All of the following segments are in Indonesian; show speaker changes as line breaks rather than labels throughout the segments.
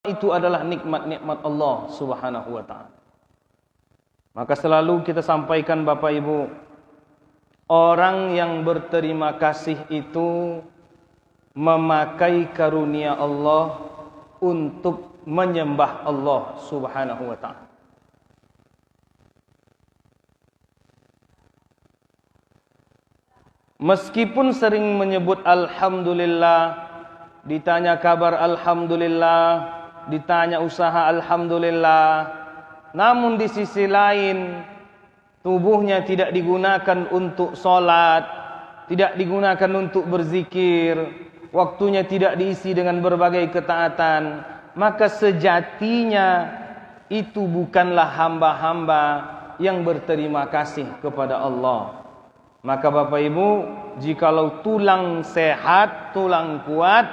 itu adalah nikmat-nikmat Allah Subhanahu wa ta'ala. Maka selalu kita sampaikan Bapak Ibu, orang yang berterima kasih itu memakai karunia Allah untuk menyembah Allah Subhanahu wa ta'ala. Meskipun sering menyebut Alhamdulillah, ditanya kabar Alhamdulillah, ditanya usaha Alhamdulillah, namun di sisi lain tubuhnya tidak digunakan untuk sholat, tidak digunakan untuk berzikir, waktunya tidak diisi dengan berbagai ketaatan, maka sejatinya itu bukanlah hamba-hamba yang berterima kasih kepada Allah. Maka Bapak Ibu, jikalau tulang sehat, tulang kuat,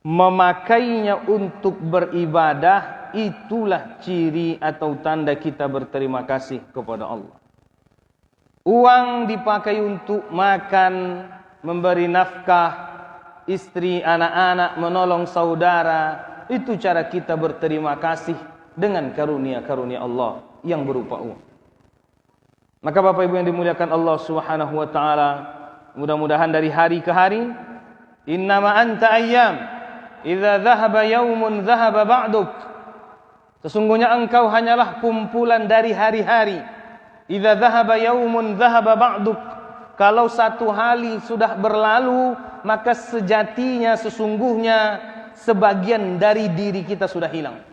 memakainya untuk beribadah, itulah ciri atau tanda kita berterima kasih kepada Allah. Uang dipakai untuk makan, memberi nafkah, istri, anak-anak, menolong saudara, itu cara kita berterima kasih dengan karunia-karunia Allah yang berupa uang. Maka Bapak Ibu yang dimuliakan Allah Subhanahu wa ta'ala, mudah-mudahan dari hari ke hari, innama anta ayyam, idza dhahaba yaumun dhahaba ba'duk. Sesungguhnya engkau hanyalah kumpulan dari hari-hari. Idza dhahaba yaumun dhahaba ba'duk. Kalau satu hari sudah berlalu, maka sejatinya sesungguhnya sebagian dari diri kita sudah hilang.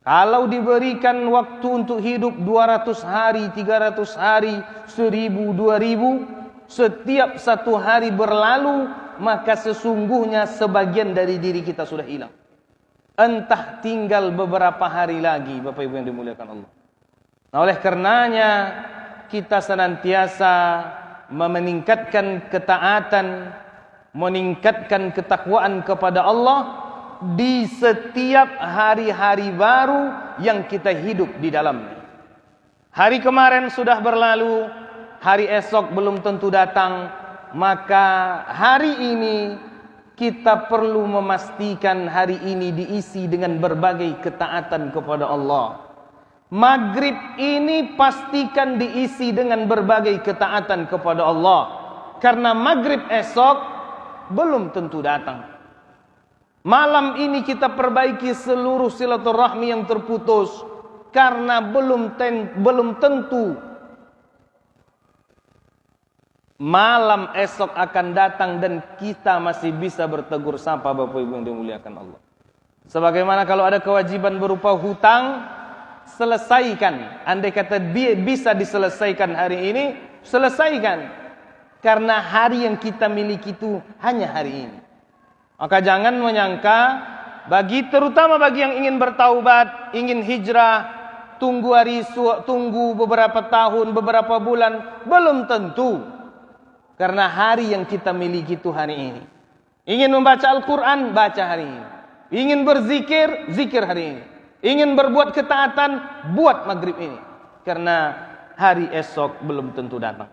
Kalau diberikan waktu untuk hidup 200 hari, 300 hari, 1000, 2000, setiap satu hari berlalu, maka sesungguhnya sebagian dari diri kita sudah hilang. Entah tinggal beberapa hari lagi, Bapak Ibu yang dimuliakan Allah. Nah, oleh karenanya kita senantiasa meningkatkan ketaatan, meningkatkan ketakwaan kepada Allah di setiap hari-hari baru yang kita hidup di dalamnya. Hari kemarin sudah berlalu, hari esok belum tentu datang, maka hari ini kita perlu memastikan hari ini diisi dengan berbagai ketaatan kepada Allah. Maghrib ini pastikan diisi dengan berbagai ketaatan kepada Allah, karena maghrib esok belum tentu datang. Malam ini kita perbaiki seluruh silaturahmi yang terputus, karena belum tentu malam esok akan datang dan kita masih bisa bertegur sapa Bapak Ibu yang dimuliakan Allah. Sebagaimana kalau ada kewajiban berupa hutang, selesaikan. Andai kata bisa diselesaikan hari ini, selesaikan. Karena hari yang kita miliki itu hanya hari ini. Maka jangan menyangka, terutama bagi yang ingin bertaubat, ingin hijrah, tunggu beberapa tahun, beberapa bulan, belum tentu. Karena hari yang kita miliki itu hari ini. Ingin membaca Al-Quran, baca hari ini. Ingin berzikir, zikir hari ini. Ingin berbuat ketaatan, buat maghrib ini. Karena hari esok belum tentu datang.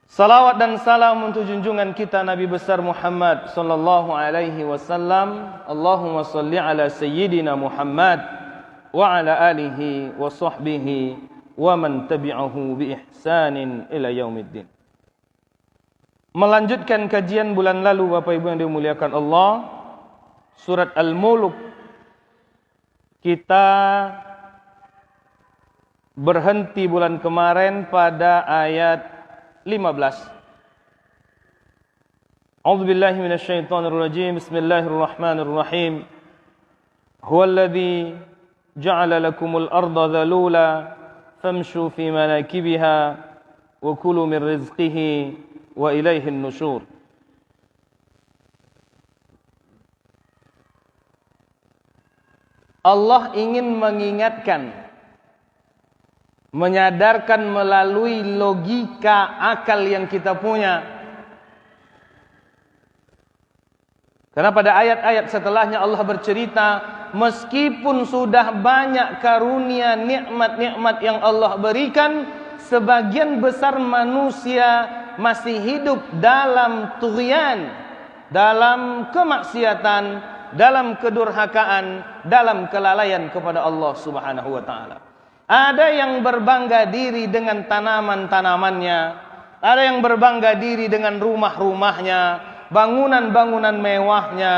Salawat dan salam untuk junjungan kita Nabi besar Muhammad sallallahu alaihi wasallam. Allahumma salli ala sayyidina Muhammad wa ala alihi wa sahbihi wa man tabi'ahu bi ihsanin ila yaumiddin. Melanjutkan kajian bulan lalu Bapak Ibu yang dimuliakan Allah, surat Al-Mulk. Kita berhenti bulan kemarin pada ayat 15. A'udzubillahi minasyaitonir rajim. Bismillahirrahmanirrahim. Huwallazi ja'ala lakumul arda dhalula famshu fi manakibiha wa kulu min rizqihi wa ilaihin nusyur. Allah ingin mengingatkan, menyadarkan melalui logika akal yang kita punya. Karena pada ayat-ayat setelahnya Allah bercerita, meskipun sudah banyak karunia nikmat-nikmat yang Allah berikan, sebagian besar manusia masih hidup dalam tughyan, dalam kemaksiatan, dalam kedurhakaan, dalam kelalaian kepada Allah Subhanahu wa taala. Ada yang berbangga diri dengan tanaman-tanamannya, ada yang berbangga diri dengan rumah-rumahnya, bangunan-bangunan mewahnya,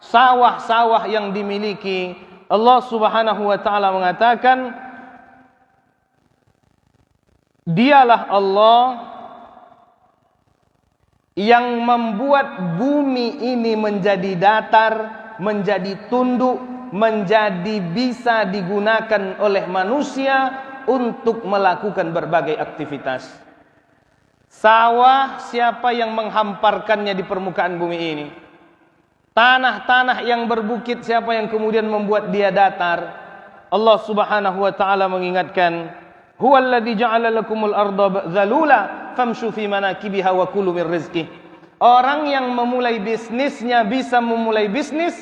sawah-sawah yang dimiliki. Allah Subhanahu wa taala mengatakan, Dialah Allah yang membuat bumi ini menjadi datar, menjadi tunduk, menjadi bisa digunakan oleh manusia untuk melakukan berbagai aktivitas. Sawah, siapa yang menghamparkannya di permukaan bumi ini? Tanah-tanah yang berbukit, siapa yang kemudian membuat dia datar? Allah Subhanahu wa taala mengingatkan, Huwallazi ja'ala lakumul arda dzalula famshu fi manakibiha wa kulu min rizqih. Orang yang memulai bisnisnya bisa memulai bisnis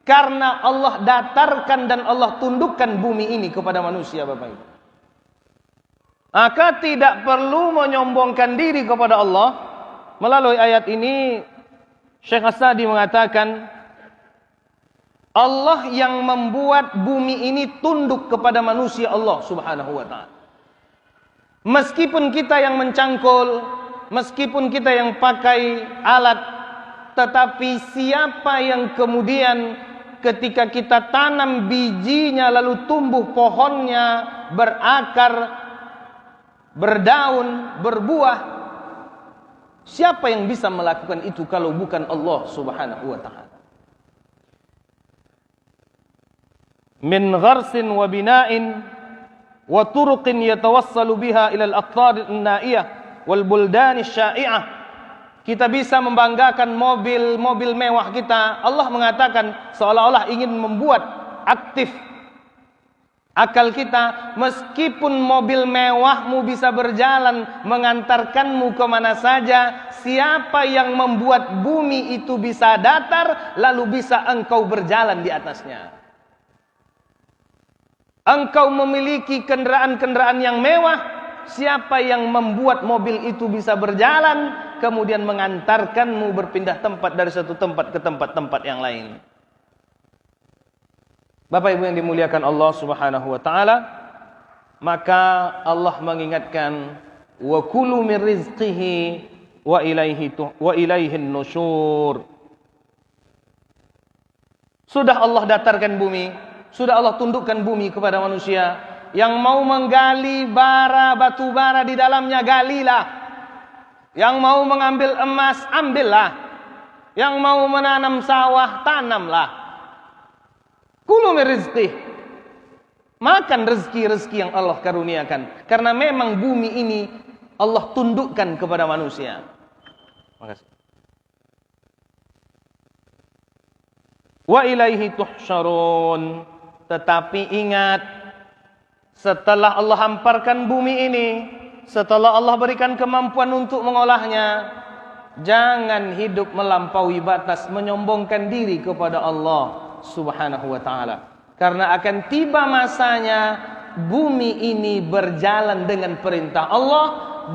karena Allah datarkan dan Allah tundukkan bumi ini kepada manusia, Bapak Ibu. Maka tidak perlu menyombongkan diri kepada Allah. Melalui ayat ini Syekh As-Sa'di mengatakan, Allah yang membuat bumi ini tunduk kepada manusia, Allah Subhanahu wa taala. Meskipun kita yang mencangkul, meskipun kita yang pakai alat, tetapi siapa yang kemudian ketika kita tanam bijinya lalu tumbuh pohonnya, berakar, berdaun, berbuah, siapa yang bisa melakukan itu kalau bukan Allah Subhanahu wa taala? Min gharsin wa bina'in wa turuqin yatawassalu biha ila al-aqtar an-na'iyah wal buldan asy-sya'i'ah. Kita bisa membanggakan mobil mewah kita. Allah mengatakan seolah-olah ingin membuat aktif akal kita. Meskipun mobil mewahmu bisa berjalan mengantarkanmu kemana saja, siapa yang membuat bumi itu bisa datar lalu bisa engkau berjalan di atasnya? Engkau memiliki kendaraan-kendaraan yang mewah, siapa yang membuat mobil itu bisa berjalan kemudian mengantarkanmu berpindah tempat dari satu tempat ke tempat-tempat yang lain? Bapak Ibu yang dimuliakan Allah Subhanahu wa taala, maka Allah mengingatkan, wa kulu min rizqihi wa ilaihin nusyur. Sudah Allah datarkan bumi, sudah Allah tundukkan bumi kepada manusia. Yang mau menggali batu bara di dalamnya, galilah. Yang mau mengambil emas, ambillah. Yang mau menanam sawah, tanamlah. Kulu min rizqih. Makan rezeki-rezeki yang Allah karuniakan. Karena memang bumi ini Allah tundukkan kepada manusia. Makasih. Wa ilaihi tuhsyarun. Tetapi ingat, setelah Allah hamparkan bumi ini, setelah Allah berikan kemampuan untuk mengolahnya, jangan hidup melampaui batas, menyombongkan diri kepada Allah Subhanahu wa taala. Karena akan tiba masanya bumi ini berjalan dengan perintah Allah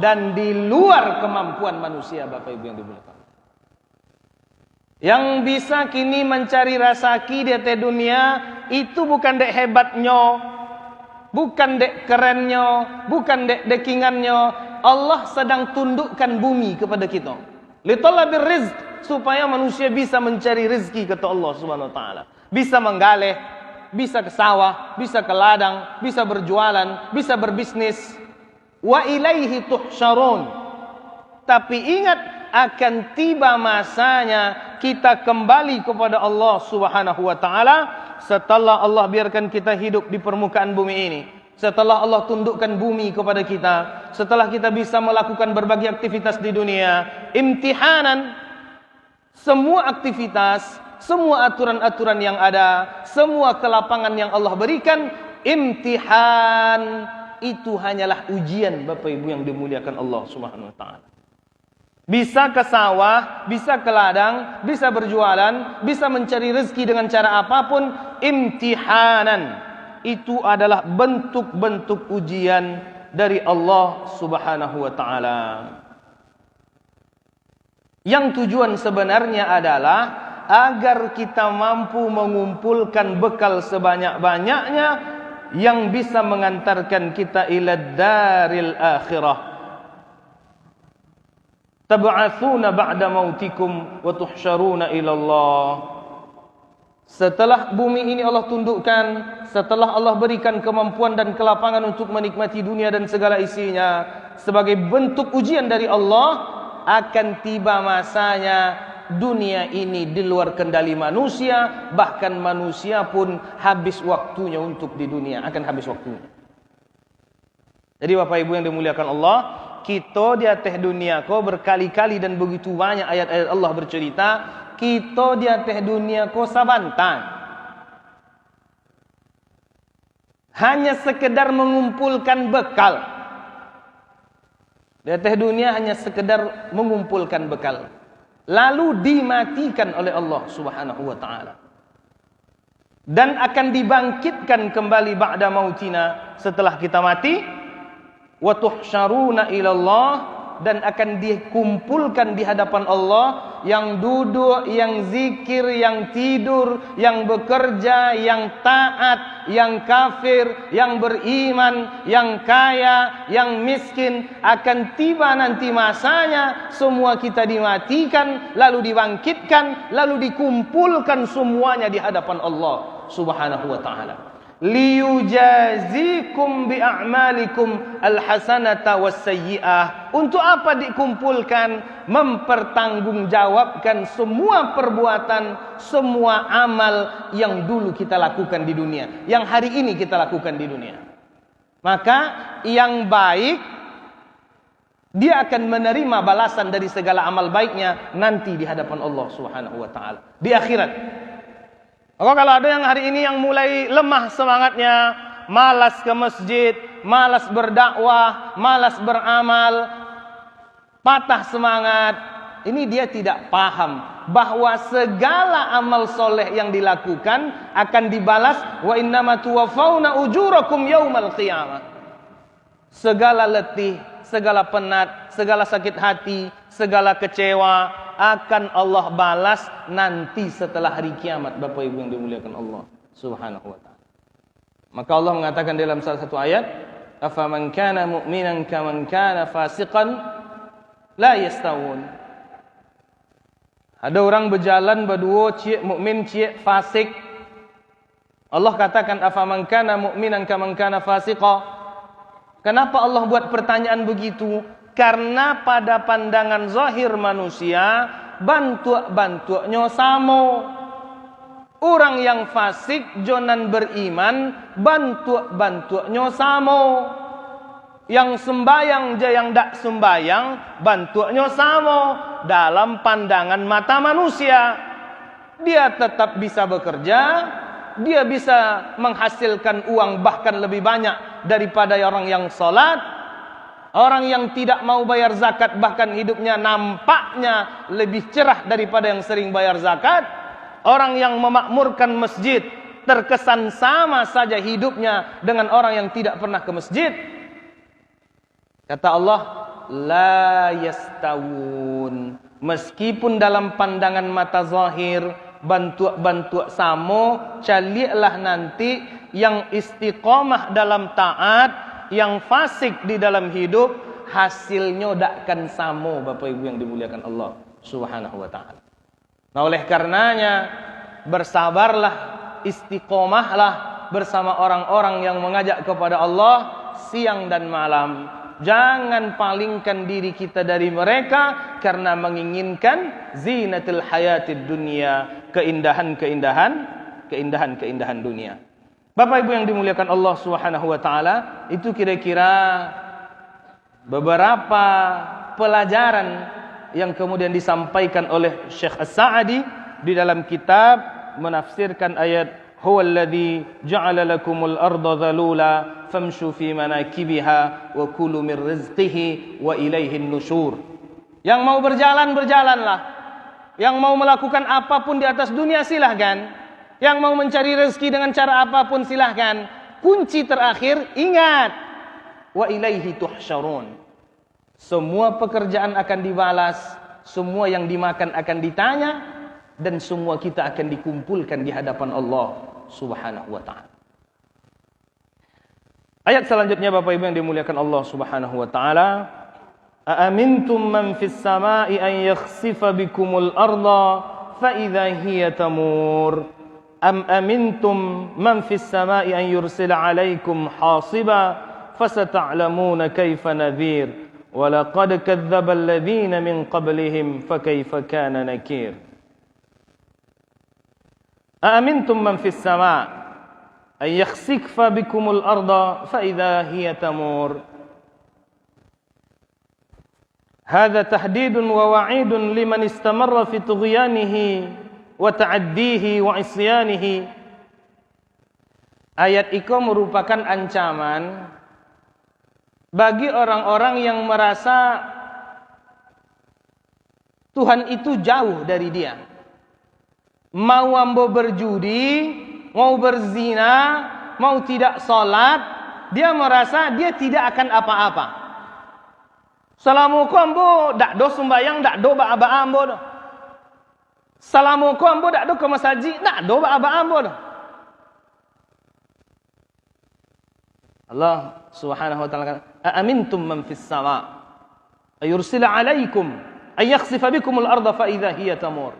dan di luar kemampuan manusia, Bapak Ibu yang dimuliakan. Yang bisa kini mencari rasaki di atas dunia itu bukan dek hebatnya, bukan dek kerennya, bukan dek dekingannya. Allah sedang tundukkan bumi kepada kita. Litolabir rizq, supaya manusia bisa mencari rezeki, kata Allah Subhanahu wa taala. Bisa menggaleh, bisa ke sawah, bisa ke ladang, bisa berjualan, bisa berbisnis. Wa ilaihi tuhsyarun. Tapi ingat, akan tiba masanya kita kembali kepada Allah Subhanahu wa taala setelah Allah biarkan kita hidup di permukaan bumi ini. Setelah Allah tundukkan bumi kepada kita, setelah kita bisa melakukan berbagai aktivitas di dunia, imtihanan, semua aktivitas, semua aturan-aturan yang ada, semua kelapangan yang Allah berikan, imtihan itu hanyalah ujian, Bapak Ibu yang dimuliakan Allah Subhanahu wa taala. Bisa ke sawah, bisa ke ladang, bisa berjualan, bisa mencari rezeki dengan cara apapun, imtihanan. Itu adalah bentuk-bentuk ujian dari Allah Subhanahu wa taala. Yang tujuan sebenarnya adalah agar kita mampu mengumpulkan bekal sebanyak-banyaknya yang bisa mengantarkan kita ila daril akhirah. Tab'atsuna ba'da mautikum wa tuhsyaruna ila Allah. Setelah bumi ini Allah tundukkan, setelah Allah berikan kemampuan dan kelapangan untuk menikmati dunia dan segala isinya, sebagai bentuk ujian dari Allah, akan tiba masanya dunia ini di luar kendali manusia, bahkan manusia pun habis waktunya untuk di dunia, akan habis waktunya. Jadi Bapak Ibu yang dimuliakan Allah, kita di atas dunia ko berkali-kali dan begitu banyak ayat-ayat Allah bercerita, kita di atas dunia ko sabantang. Hanya sekedar mengumpulkan bekal. Di atas dunia hanya sekedar mengumpulkan bekal. Lalu dimatikan oleh Allah Subhanahu wa taala. Dan akan dibangkitkan kembali ba'da mautina, setelah kita mati, wa tuhsyaruna ila Allah, dan akan dikumpulkan di hadapan Allah, yang duduk, yang zikir, yang tidur, yang bekerja, yang taat, yang kafir, yang beriman, yang kaya, yang miskin. Akan tiba nanti masanya semua kita dimatikan, lalu dibangkitkan, lalu dikumpulkan semuanya di hadapan Allah Subhanahu wa taala. Liyujazikum bi'a'malikum alhasanata wassayyi'ah. Untuk apa dikumpulkan? Mempertanggungjawabkan semua perbuatan, semua amal yang dulu kita lakukan di dunia, yang hari ini kita lakukan di dunia. Maka yang baik, dia akan menerima balasan dari segala amal baiknya nanti di hadapan Allah Subhanahu wa taala di akhirat. Maka kalau ada yang hari ini yang mulai lemah semangatnya, malas ke masjid, malas berdakwah, malas beramal, patah semangat, ini dia tidak paham bahwa segala amal soleh yang dilakukan akan dibalas. Wa innama tuwaffawna ujurakum yaumal qiyamah. Segala letih, segala penat, segala sakit hati, segala kecewa akan Allah balas nanti setelah hari kiamat, Bapak Ibu yang dimuliakan Allah Subhanahu wa taala. Maka Allah mengatakan dalam salah satu ayat, afaman kana mu'minan kaman kana fasiqan la yastawun. Ada orang berjalan berdua, cie mukmin, cie fasik. Allah katakan afaman kana mu'minan kaman kana fasiqa. Kenapa Allah buat pertanyaan begitu? Karena pada pandangan zahir manusia, bantu-bantunya sama. Orang yang fasik jonan beriman, bantu-bantunya sama. Yang sembayang je yang tak sembayang, bantunya sama. Dalam pandangan mata manusia, dia tetap bisa bekerja, dia bisa menghasilkan uang bahkan lebih banyak daripada orang yang salat. Orang yang tidak mau bayar zakat bahkan hidupnya nampaknya lebih cerah daripada yang sering bayar zakat. Orang yang memakmurkan masjid terkesan sama saja hidupnya dengan orang yang tidak pernah ke masjid. Kata Allah, la yastawun. Meskipun dalam pandangan mata zahir bantu samo, calilah nanti yang istiqomah dalam taat, yang fasik di dalam hidup, hasilnya dakkan samo, Bapak Ibu yang dimuliakan Allah Subhanahu wa taala. Nah, oleh karenanya bersabarlah, istiqomahlah bersama orang-orang yang mengajak kepada Allah siang dan malam. Jangan palingkan diri kita dari mereka karena menginginkan zinatul hayatid dunia, keindahan dunia. Bapak Ibu yang dimuliakan Allah Subhanahu wa taala, itu kira-kira beberapa pelajaran yang kemudian disampaikan oleh Syekh As-Sa'di di dalam kitab menafsirkan ayat huwallazi ja'ala lakumul arda dhalula famshu fi manakibiha wa kulu min rizqihi wa ilaihin nusyur. Yang mau berjalan, berjalanlah. Yang mau melakukan apapun di atas dunia silahkan. Yang mau mencari rezeki dengan cara apapun silahkan. Kunci terakhir, ingat, wa ilaihi tuhsyarun. Semua pekerjaan akan dibalas semua yang dimakan akan ditanya, dan semua kita akan dikumpulkan di hadapan Allah Subhanahu wa ta'ala. Ayat selanjutnya Bapak Ibu yang dimuliakan Allah Subhanahu wa ta'ala, aamintum man fis sama'i an yakhsifa bikumul arda fa idza hiya tamur am amintum man fis sama'i an yursila 'alaikum hasiba fasata'lamuna kaifa nadhir wa laqad kadzdzaba alladhina min qablihim fakaifa kana nakir. Aamintum man fis sama' ay yakhsikfa bikumul arda fa idza hiya tamur. Hadza tahdidun wa wa'idun liman istamarra fi tughyanihi wa ta'addihi wa isyanihi. Ayat itu merupakan ancaman bagi orang-orang yang merasa Tuhan itu jauh dari dia. Mau ambo berjudi, mau berzina, mau tidak salat, dia merasa dia tidak akan apa-apa. Salamuku ambo dak do sembayang, dak do ba-aba ambo do. Salamuku ambo dak do ke masjid, dak do ba-aba ambo do. Allah Subhanahu wa ta'ala kata, "Aamintum man fis sama' ayursila 'alaikum ay yakhsifa bikumul arda fa idza hiya tamur."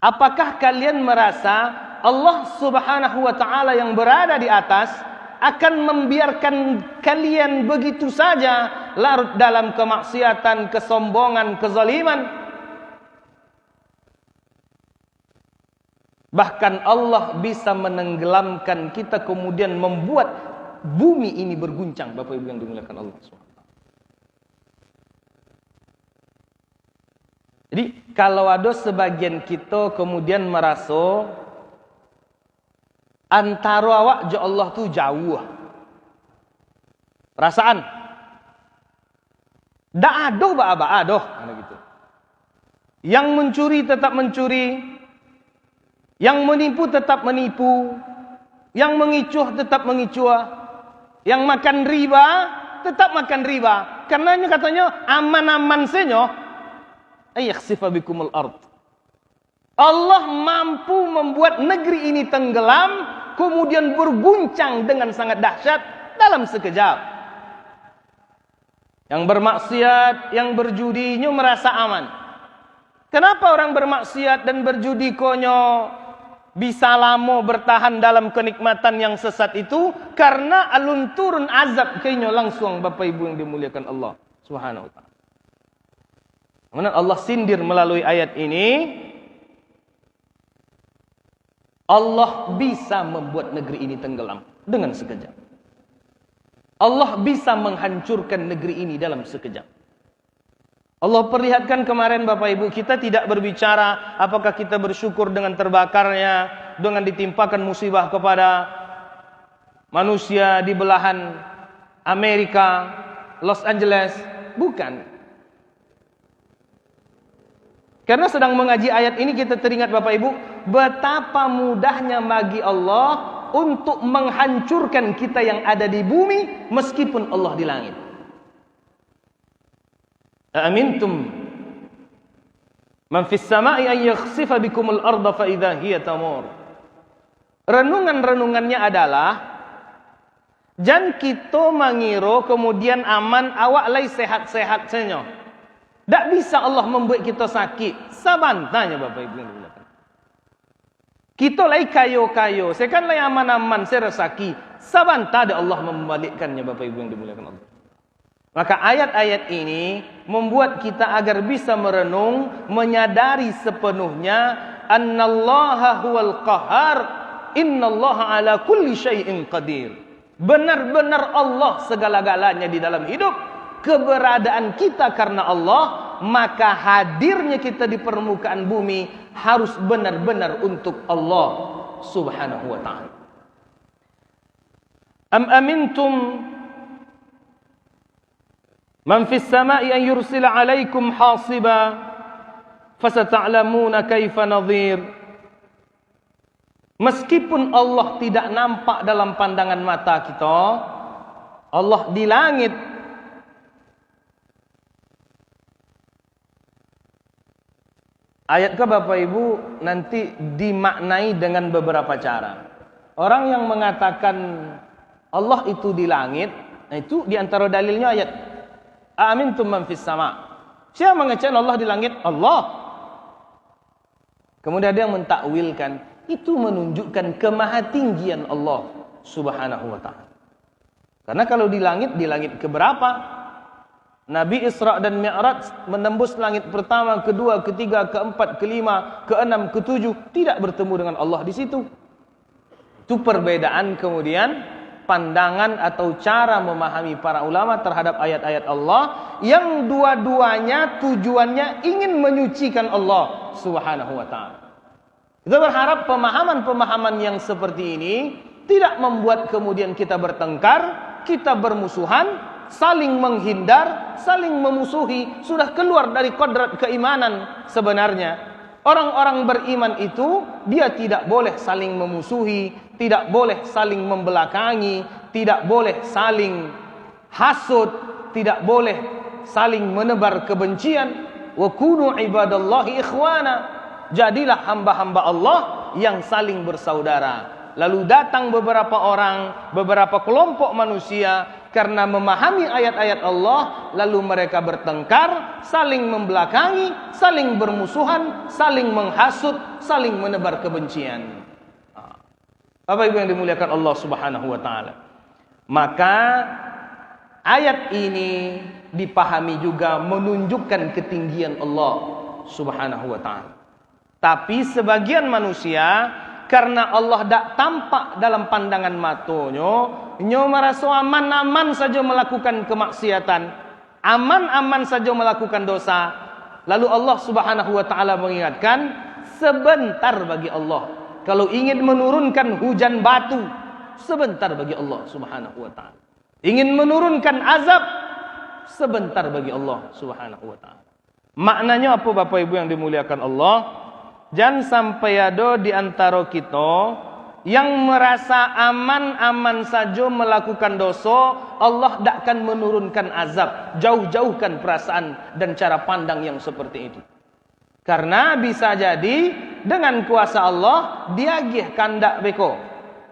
Apakah kalian merasa Allah Subhanahu wa ta'ala yang berada di atas akan membiarkan kalian begitu saja larut dalam kemaksiatan, kesombongan, kezaliman? Bahkan Allah bisa menenggelamkan kita, kemudian membuat bumi ini berguncang. Bapak Ibu yang dimuliakan Allah SWT. Jadi kalau ada sebagian kita kemudian merasa antara awak je Allah tu jauh. Perasaan. Dak ada ba-aba adoh, gitu. Yang mencuri tetap mencuri, yang menipu tetap menipu, yang mengicuh tetap mengicuh, yang makan riba tetap makan riba. Karenanya katanya aman-aman senyo. Ayakhsifa bikumul ard. Allah mampu membuat negeri ini tenggelam, kemudian berguncang dengan sangat dahsyat dalam sekejap. Yang bermaksiat, yang berjudinya merasa aman. Kenapa orang bermaksiat dan berjudi konyo bisa lama bertahan dalam kenikmatan yang sesat itu? Karena alun turun azab kenyo langsung, Bapak Ibu yang dimuliakan Allah Subhanahu wa ta'ala. Kemudian Allah sindir melalui ayat ini, Allah bisa membuat negeri ini tenggelam dengan sekejap. Allah bisa menghancurkan negeri ini dalam sekejap. Allah perlihatkan kemarin Bapak Ibu, kita tidak berbicara apakah kita bersyukur dengan terbakarnya, dengan ditimpakan musibah kepada manusia di belahan Amerika, Los Angeles. Bukan. Karena sedang mengaji ayat ini kita teringat Bapak Ibu, betapa mudahnya bagi Allah untuk menghancurkan kita yang ada di bumi meskipun Allah di langit. Amintum man fis sama'i an yakhsifa bikumul arda fa idza hiya tamur. Renungan-renungannya adalah jan kita mangiro kemudian aman awak lai sehat-sehat senyo. Tak bisa Allah membuat kita sakit. Sabantanya Bapak Ibu yang dimuliakan. Kita lai kayo-kayo, saya kan lai aman-aman, saya resaki. Sabanta ada Allah membalikkannya Bapak Ibu yang dimuliakan Allah. Maka ayat-ayat ini membuat kita agar bisa merenung, menyadari sepenuhnya annallaha huwal qahar, innallaha ala kulli syai'in qadir. Benar-benar Allah segala-galanya di dalam hidup. Keberadaan kita karena Allah, maka hadirnya kita di permukaan bumi harus benar-benar untuk Allah Subhanahu wa ta'ala. Am amintum man fis sama'i an yursila 'alaikum hasiba fasata'lamuna kaifa nadhir. Meskipun Allah tidak nampak dalam pandangan mata kita, Allah di langit, Ayat ke Bapak Ibu nanti dimaknai dengan beberapa cara. Orang yang mengatakan Allah itu di langit, nah itu diantara dalilnya ayat. Amintum man fis sama. Siapa mengatakan Allah di langit? Allah. Kemudian ada yang mentakwilkan, itu menunjukkan kemahatinggian Allah Subhanahu wa taala. Karena kalau di langit keberapa? Nabi Isra dan Mi'raj menembus langit pertama, kedua, ketiga, keempat, kelima, keenam, ketujuh, tidak bertemu dengan Allah di situ. Itu perbedaan kemudian pandangan atau cara memahami para ulama terhadap ayat-ayat Allah yang dua-duanya tujuannya ingin menyucikan Allah Subhanahu wa taala. Kita berharap pemahaman-pemahaman yang seperti ini tidak membuat kemudian kita bertengkar, kita bermusuhan, saling menghindar, saling memusuhi. Sudah keluar dari kodrat keimanan sebenarnya. Orang-orang beriman itu dia tidak boleh saling memusuhi, tidak boleh saling membelakangi, tidak boleh saling hasud, tidak boleh saling menebar kebencian. Wa kunu ibadallahi ikhwana. Jadilah hamba-hamba Allah yang saling bersaudara. Lalu datang beberapa orang, beberapa kelompok manusia karena memahami ayat-ayat Allah, lalu mereka bertengkar, saling membelakangi, saling bermusuhan, saling menghasut, saling menebar kebencian. Bapak Ibu yang dimuliakan Allah Subhanahu wa taala. Maka ayat ini dipahami juga menunjukkan ketinggian Allah Subhanahu wa taala. Tapi sebagian manusia karena Allah tak tampak dalam pandangan matonyo, nyo merasa aman-aman saja melakukan kemaksiatan, aman-aman saja melakukan dosa. Lalu Allah Subhanahu wa taala mengingatkan, sebentar bagi Allah. Kalau ingin menurunkan hujan batu, sebentar bagi Allah Subhanahu wa taala. Ingin menurunkan azab, sebentar bagi Allah Subhanahu wa taala. Maknanya apa Bapak Ibu yang dimuliakan Allah? Jangan sampai ada di antara kita yang merasa aman-aman saja melakukan dosa, Allah tak akan menurunkan azab. Jauh-jauhkan perasaan dan cara pandang yang seperti itu. Karena bisa jadi dengan kuasa Allah diagih kandak beko.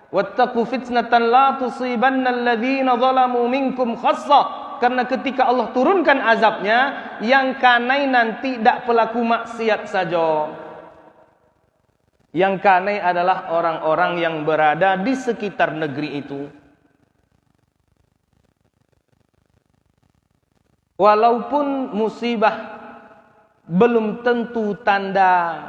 Wattaqu fitnatan la tusibanna alladhina zalamu minkum khassah. Karena ketika Allah turunkan azabnya, yang kanai nanti tak pelaku maksiat saja. Yang kanai adalah orang-orang yang berada di sekitar negeri itu. Walaupun musibah belum tentu tanda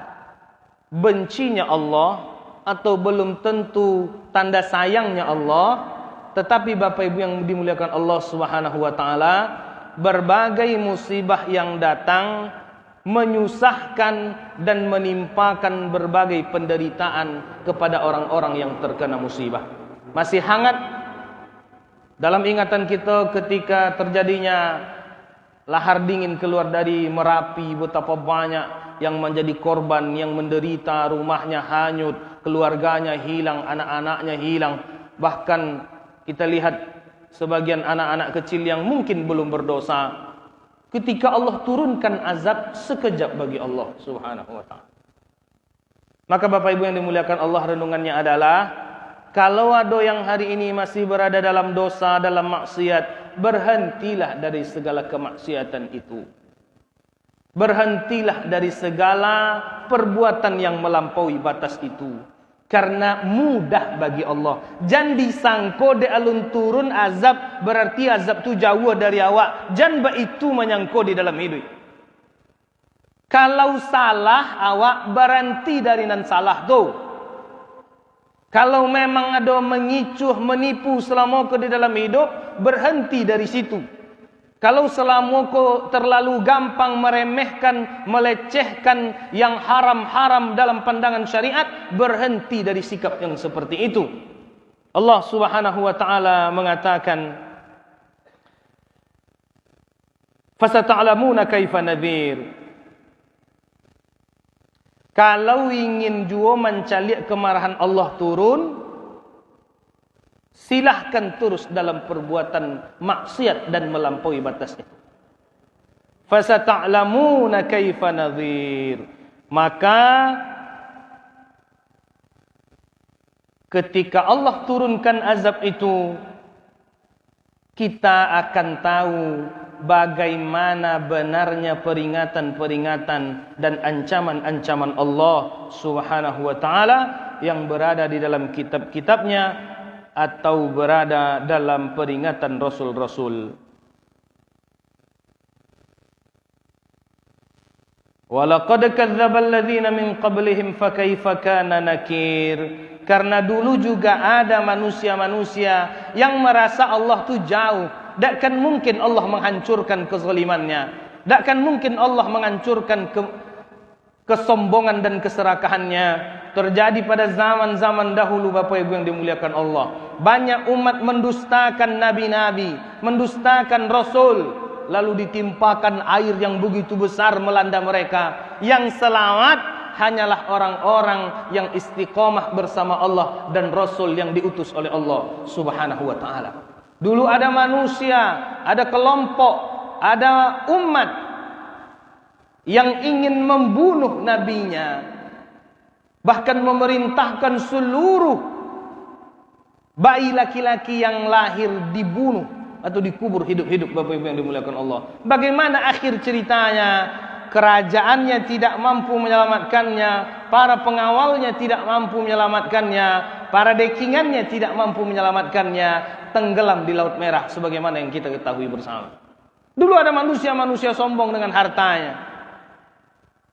bencinya Allah atau belum tentu tanda sayangnya Allah, tetapi Bapak Ibu yang dimuliakan Allah Subhanahu wa taala, berbagai musibah yang datang menyusahkan dan menimpakan berbagai penderitaan kepada orang-orang yang terkena musibah. Masih hangat dalam ingatan kita ketika terjadinya lahar dingin keluar dari Merapi, betapa banyak yang menjadi korban, yang menderita, rumahnya hanyut, keluarganya hilang, anak-anaknya hilang. Bahkan kita lihat sebagian anak-anak kecil yang mungkin belum berdosa, ketika Allah turunkan azab sekejap bagi Allah Subhanahu wa taala. Maka Bapak Ibu yang dimuliakan Allah, renungannya adalah kalau ada yang hari ini masih berada dalam dosa, dalam maksiat, berhentilah dari segala kemaksiatan itu. Berhentilah dari segala perbuatan yang melampaui batas itu. Karena mudah bagi Allah. Jangan disangko de alun turun azab, berarti azab tu jauh dari awak. Jangan ba itu menyangko di dalam hidup. Kalau salah awak berhenti dari nan salah tu. Kalau memang ada mengicuh, menipu selama kau di dalam hidup, berhenti dari situ. Kalau selama kau terlalu gampang meremehkan, melecehkan yang haram-haram dalam pandangan syariat, berhenti dari sikap yang seperti itu. Allah Subhanahu wa taala mengatakan, "Fasata'lamuna kaifa nadhir." Kalau ingin jua mencaliak kemarahan Allah turun, silahkan terus dalam perbuatan maksiat dan melampaui batas itu. Fasata'lamuna kaifa nadhir. Maka ketika Allah turunkan azab itu, kita akan tahu bagaimana benarnya peringatan-peringatan dan ancaman-ancaman Allah Subhanahu wa taala yang berada di dalam kitab-kitabnya atau berada dalam peringatan rasul-rasul. Walaqad kadzdzabal ladzina min qablihim fakaifa kana nakir. Karena dulu juga ada manusia-manusia yang merasa Allah itu jauh. Takkan mungkin Allah menghancurkan kezalimannya. Takkan mungkin Allah menghancurkan kesombongan dan keserakahannya. Terjadi pada zaman-zaman dahulu, Bapak Ibu yang dimuliakan Allah. Banyak umat mendustakan nabi-nabi, mendustakan rasul, lalu ditimpakan air yang begitu besar melanda mereka. Yang selamat hanyalah orang-orang yang istiqomah bersama Allah dan Rasul yang diutus oleh Allah Subhanahu wa ta'ala. Dulu ada manusia, ada kelompok, ada umat yang ingin membunuh nabinya, bahkan memerintahkan seluruh bayi laki-laki yang lahir dibunuh atau dikubur hidup-hidup, Bapak Ibu yang dimuliakan Allah. Bagaimana akhir ceritanya? Kerajaannya tidak mampu menyelamatkannya, para pengawalnya tidak mampu menyelamatkannya, para dekingannya tidak mampu menyelamatkannya, tenggelam di Laut Merah sebagaimana yang kita ketahui bersama. Dulu ada manusia-manusia sombong dengan hartanya.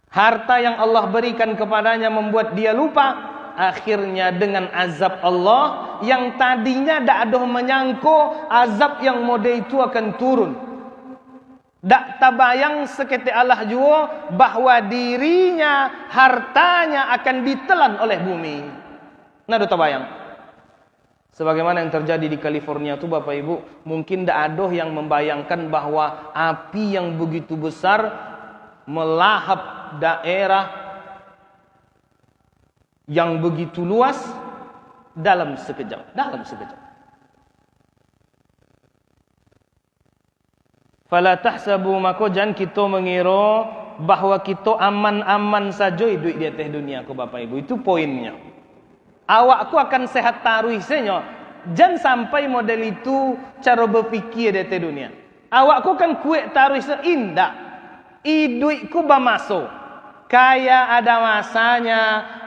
Harta yang Allah berikan kepadanya membuat dia lupa. Akhirnya dengan azab Allah yang tadinya tak ada menyangko azab yang mode itu akan turun. Tak tabayang seketika Allah jua bahwa dirinya, hartanya akan ditelan oleh bumi. Nah, tak tabayang. Sebagaimana yang terjadi di California itu, Bapak Ibu, mungkin tak ada yang membayangkan bahwa api yang begitu besar melahap daerah yang begitu luas dalam sekejap. Fala tahsabu, maka jangan kita mengira bahwa kita aman-aman saja hidup di atas dunia ku, Bapak Ibu. Itu poinnya. Awakku akan sehat taruh senyo. Jangan sampai model itu cara berfikir di atas dunia. Awakku kan kuat taruh indah. Hidupku bamaso. Kaya ada masanya,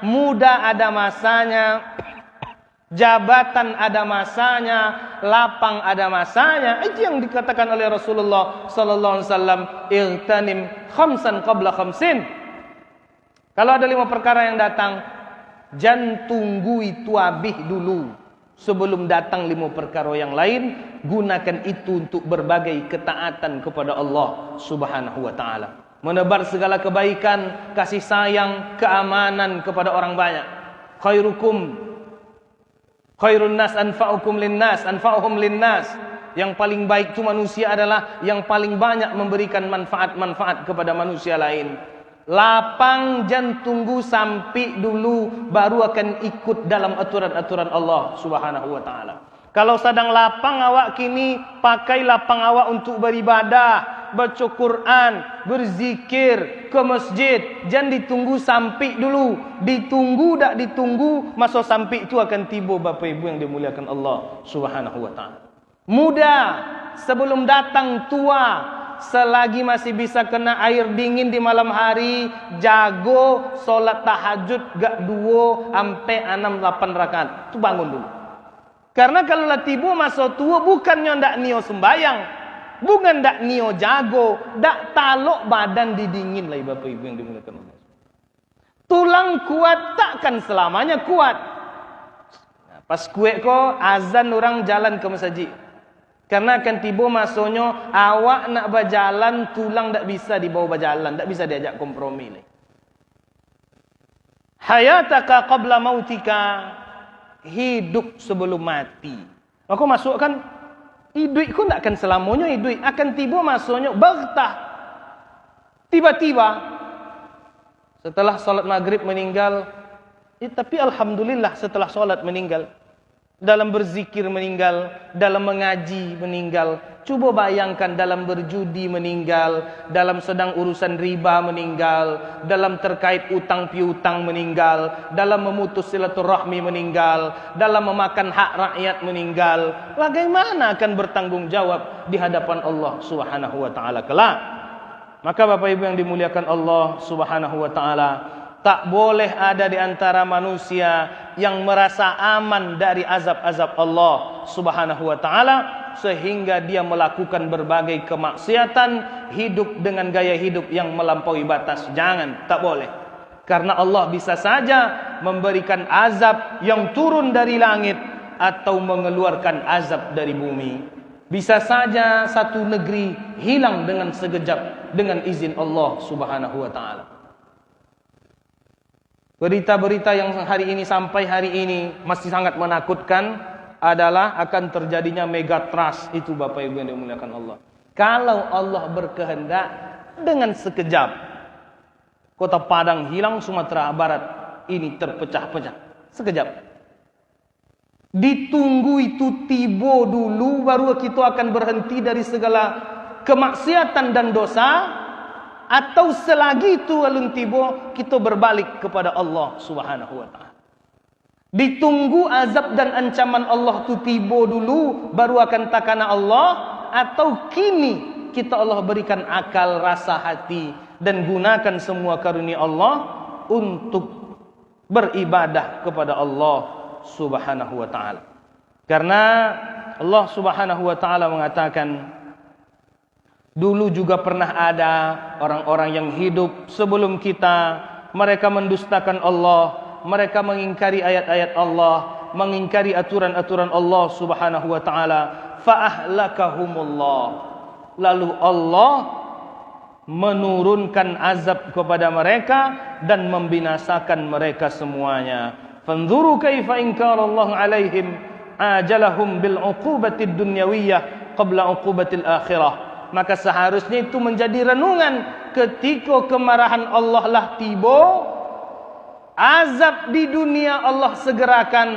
muda ada masanya, jabatan ada masanya, lapang ada masanya. Itu yang dikatakan oleh Rasulullah sallallahu alaihi wasallam, "Irtanim khamsan qabla khamsin." Kalau ada 5 perkara yang datang, jangan tunggu itu habis dulu sebelum datang 5 perkara yang lain. Gunakan itu untuk berbagai ketaatan kepada Allah Subhanahu wa taala. Menebar segala kebaikan, kasih sayang, keamanan kepada orang banyak. Khairukum khairun nas anfa'ukum linnas, anfa'uhum linnas. Yang paling baik itu manusia adalah yang paling banyak memberikan manfaat-manfaat kepada manusia lain. Lapang, jangan tunggu sampai dulu baru akan ikut dalam aturan-aturan Allah Subhanahu wa taala. Kalau sedang lapang awak kini, pakai lapang awak untuk beribadah, baca Quran, berzikir, ke masjid. Jangan ditunggu sampai dulu. Ditunggu tak ditunggu, masa sampai itu akan tiba, Bapak Ibu yang dimuliakan Allah Subhanahu wa taala. Muda sebelum datang tua. Selagi masih bisa kena air dingin di malam hari, jago solat tahajud gak 2 sampai 6 8 rakaat. Itu bangun dulu. Karena kalau lah tiba masa tua, bukannya ndak nio sembayang, bukan ndak nio jago, ndak talok badan didingin lah, Bapak Ibu yang dimuliakan Allah. Tulang kuat takkan selamanya kuat. Nah, pas kue ko azan orang jalan ke masjid. Karena akan tiba masanya awak nak berjalan, tulang ndak bisa dibawa berjalan, ndak bisa diajak kompromi lah. Hayataka qabla mautika, hidup sebelum mati. Maka masukkan hidup ku tak akan selamanya hidup, akan tiba masanya baghtah. Tiba-tiba setelah salat maghrib meninggal, tapi alhamdulillah setelah salat meninggal, dalam berzikir meninggal, dalam mengaji meninggal. Coba bayangkan dalam berjudi meninggal, dalam sedang urusan riba meninggal, dalam terkait utang piutang meninggal, dalam memutus silaturahmi meninggal, dalam memakan hak rakyat meninggal. Bagaimana akan bertanggung jawab di hadapan Allah Subhanahu wa taala kelak? Maka Bapak Ibu yang dimuliakan Allah Subhanahu wa taala, tak boleh ada di antara manusia yang merasa aman dari azab-azab Allah Subhanahu wa taala sehingga dia melakukan berbagai kemaksiatan, hidup dengan gaya hidup yang melampaui batas. Jangan, tak boleh. Karena Allah bisa saja memberikan azab yang turun dari langit atau mengeluarkan azab dari bumi. Bisa saja satu negeri hilang dengan sekejap dengan izin Allah Subhanahu wa taala. Berita-berita yang hari ini sampai hari ini masih sangat menakutkan adalah akan terjadinya megatrust itu, Bapak Ibu yang dimuliakan Allah. Kalau Allah berkehendak, dengan sekejap Kota Padang hilang, Sumatera Barat ini terpecah-pecah. Sekejap. Ditunggu itu tiba dulu baru kita akan berhenti dari segala kemaksiatan dan dosa, atau selagi itu alun tiba kita berbalik kepada Allah Subhanahu wa taala. Ditunggu azab dan ancaman Allah itu tiba dulu baru akan takana Allah, atau kini kita Allah berikan akal, rasa hati dan gunakan semua karunia Allah untuk beribadah kepada Allah Subhanahu wa taala. Karena Allah Subhanahu wa taala mengatakan, dulu juga pernah ada orang-orang yang hidup sebelum kita, mereka mendustakan Allah, mereka mengingkari ayat-ayat Allah, mengingkari aturan-aturan Allah Subhanahu wa taala. Fa ahlakahumullah. Lalu Allah menurunkan azab kepada mereka dan membinasakan mereka semuanya. Fanzuru kaifa inkarallahu alaihim ajalahum bil uqubatid dunyawiyyah qabla uqubatil akhirah. Maka seharusnya itu menjadi renungan ketika kemarahan Allah lah tiba, azab di dunia Allah segerakan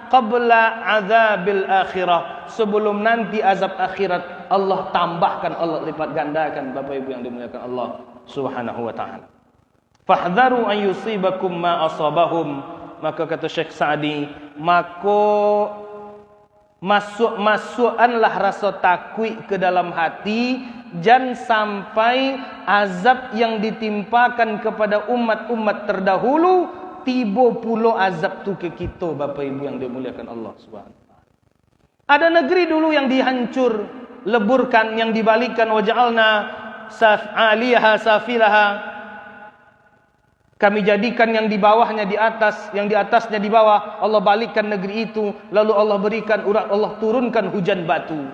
qabla azabil akhirah, sebelum nanti azab akhirat Allah tambahkan, Allah lipat gandakan, Bapak Ibu yang dimuliakan Allah Subhanahu wa taala. Fahdharu an yusibakum ma asabahum. Maka kata Syekh Sa'di, maka masukkanlah rasa takwi ke dalam hati, jangan sampai azab yang ditimpakan kepada umat-umat terdahulu tiba pula azab tu ke kita, Bapak Ibu yang dimuliakan Allah Subhanahu wa taala. Ada negeri dulu yang dihancur leburkan, yang dibalikkan, waja'alna aliyaha safilaha, kami jadikan yang di bawahnya di atas, yang di atasnya di bawah. Allah balikkan negeri itu, lalu Allah berikan Allah turunkan hujan batu.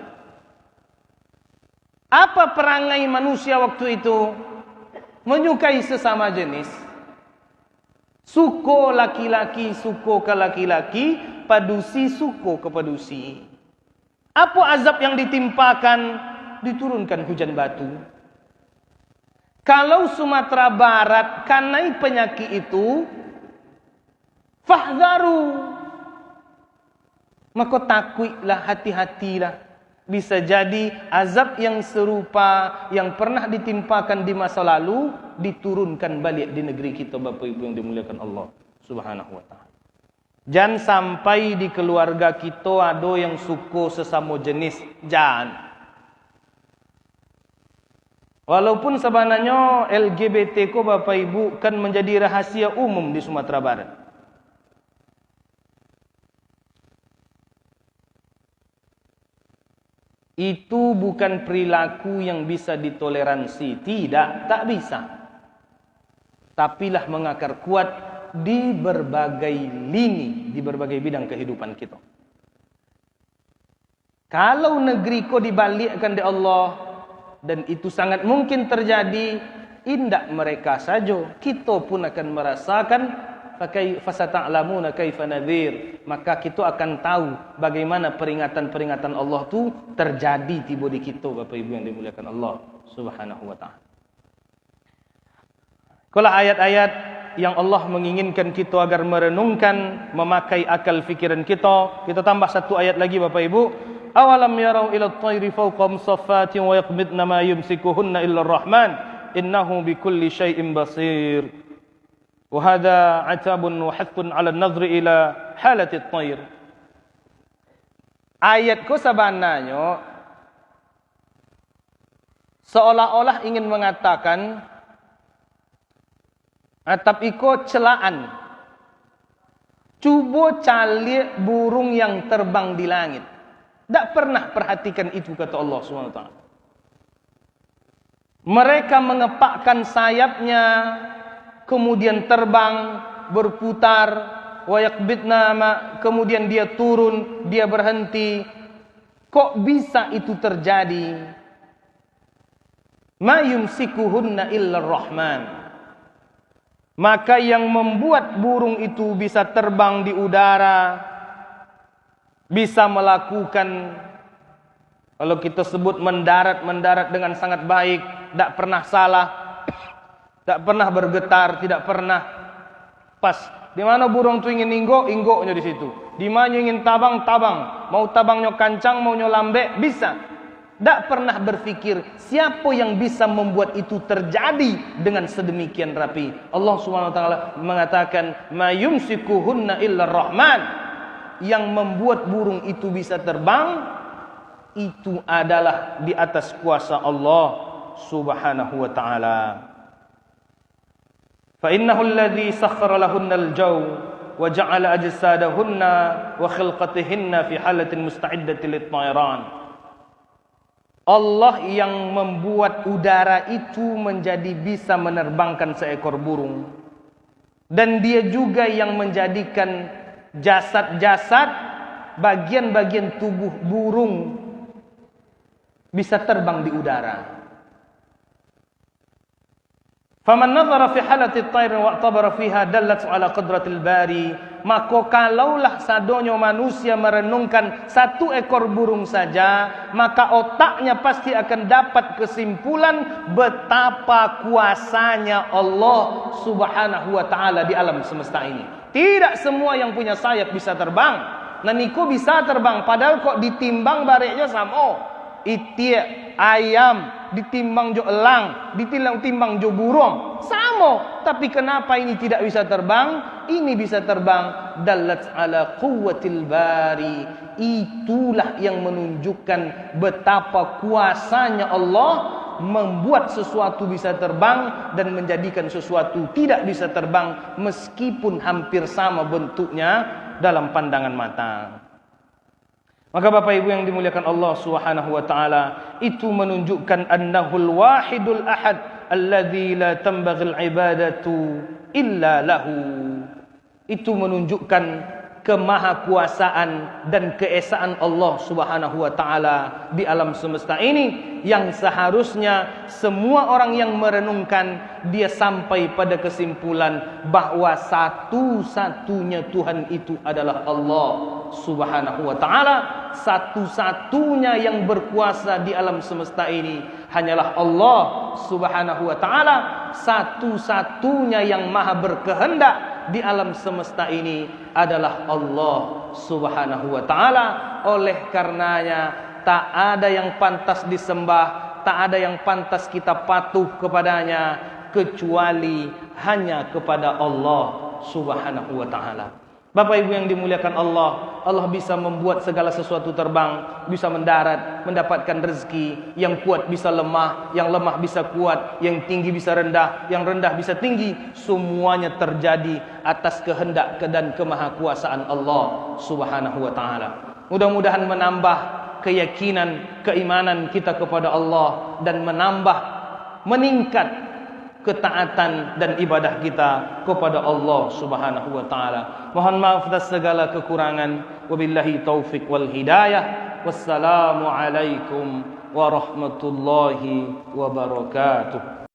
Apa perangai manusia waktu itu? Menyukai sesama jenis. Suko laki-laki, suko ke laki-laki, padusi suko ke padusi. Apa azab yang ditimpakan? Diturunkan hujan batu. Kalau Sumatera Barat karena penyakit itu, fahdharu, maka takwilah, hati-hatilah. Bisa jadi azab yang serupa yang pernah ditimpakan di masa lalu diturunkan balik di negeri kita, Bapak Ibu yang dimuliakan Allah Subhanahu wa taala. Jangan sampai di keluarga kita ada yang suku sesama jenis, jangan. Walaupun sebenarnya LGBT ko Bapak Ibu kan menjadi rahasia umum di Sumatera Barat. Itu bukan perilaku yang bisa ditoleransi, tidak, tak bisa. Tapilah mengakar kuat di berbagai lini, di berbagai bidang kehidupan kita. Kalau negeri ko dibalikkan di Allah, dan itu sangat mungkin terjadi, indak mereka saja, kita pun akan merasakan. Fasata'lamuna kaifa nadhir, maka kita akan tahu bagaimana peringatan-peringatan Allah itu terjadi tiba di kita, Bapak Ibu yang dimuliakan Allah Subhanahu wa taala. Kalau ayat-ayat yang Allah menginginkan kita agar merenungkan, memakai akal fikiran kita. Kita tambah satu ayat lagi Bapak Ibu. Awalam yarau ila at-tayri fawqahum saffatin wa yaqbidna ma yumsikuhunna illa ar-rahman innahu bikulli syai'in basir. Wa hadha 'atabun wa hathun 'ala an-nadhri ila halati at-tayr. Ayat ko sebenarnya seolah-olah ingin mengatakan atap iko celaan. Cuba cari burung yang terbang di langit. Tak pernah perhatikan itu kata Allah SWT. Mereka mengepakkan sayapnya, kemudian terbang, berputar, wa yaqbidna kemudian dia turun, dia berhenti. Kok bisa itu terjadi? Ma yumsikuhunna illa ar-rahman. Maka yang membuat burung itu bisa terbang di udara, bisa melakukan, kalau kita sebut mendarat dengan sangat baik, tidak pernah salah, tidak pernah bergetar, tidak pernah pas. Di mana burung itu ingin inggoknya di situ. Di mana ingin tabang, mau tabangnya kancang, maunya lambe, bisa. Tak pernah berfikir siapa yang bisa membuat itu terjadi dengan sedemikian rapi. Allah SWT mengatakan ma yumsikuhunna illa rahman. Yang membuat burung itu bisa terbang itu adalah di atas kuasa Allah Subhanahu wa taala. Fa innahu alladhi sakhkhara lahunna al-jaw wa ja'ala ajsadahunna wa khilqatihinna fi halatin musta'iddatin lit-tayran. Allah yang membuat udara itu menjadi bisa menerbangkan seekor burung. Dan dia juga yang menjadikan jasad-jasad, bagian-bagian tubuh burung bisa terbang di udara. Faman nazara fi halati at-tayr wa i'tabara fiha dallat ala qadratil bari. Maka kalaulah sadonyo manusia merenungkan satu ekor burung saja, maka otaknya pasti akan dapat kesimpulan betapa kuasanya Allah Subhanahu wa taala di alam semesta ini. Tidak semua yang punya sayap bisa terbang. Naniko bisa terbang padahal kok ditimbang bareknya sama. Itik ayam ditimbang jo elang, ditimbang jo burung, sama. Tapi kenapa ini tidak bisa terbang? Ini bisa terbang. Dallat ala quwwatil bari. Itulah yang menunjukkan betapa kuasanya Allah membuat sesuatu bisa terbang dan menjadikan sesuatu tidak bisa terbang meskipun hampir sama bentuknya dalam pandangan mata. Maka Bapak Ibu yang dimuliakan Allah Subhanahu wa taala, itu menunjukkan annahul wahidul ahad alladzi la tanbaghil ibadatu illa lahu. Itu menunjukkan kemahakuasaan dan keesaan Allah Subhanahu wa taala di alam semesta ini, yang seharusnya semua orang yang merenungkan dia sampai pada kesimpulan bahwa satu-satunya Tuhan itu adalah Allah Subhanahu wa taala. Satu-satunya yang berkuasa di alam semesta ini hanyalah Allah Subhanahu wa taala. Satu-satunya yang maha berkehendak di alam semesta ini adalah Allah Subhanahu wa taala. Oleh karenanya tak ada yang pantas disembah, tak ada yang pantas kita patuh kepadanya kecuali hanya kepada Allah Subhanahu wa taala. Bapak Ibu yang dimuliakan Allah, Allah bisa membuat segala sesuatu terbang, bisa mendarat, mendapatkan rezeki. Yang kuat bisa lemah, yang lemah bisa kuat, yang tinggi bisa rendah, yang rendah bisa tinggi. Semuanya terjadi atas kehendak dan kemahakuasaan Allah Subhanahu wa taala. Mudah-mudahan menambah keyakinan, keimanan kita kepada Allah dan meningkat ketaatan dan ibadah kita kepada Allah Subhanahu wa taala. Mohon maaf atas segala kekurangan. Wabillahi taufik wal hidayah. Wassalamu alaikum warahmatullahi wabarakatuh.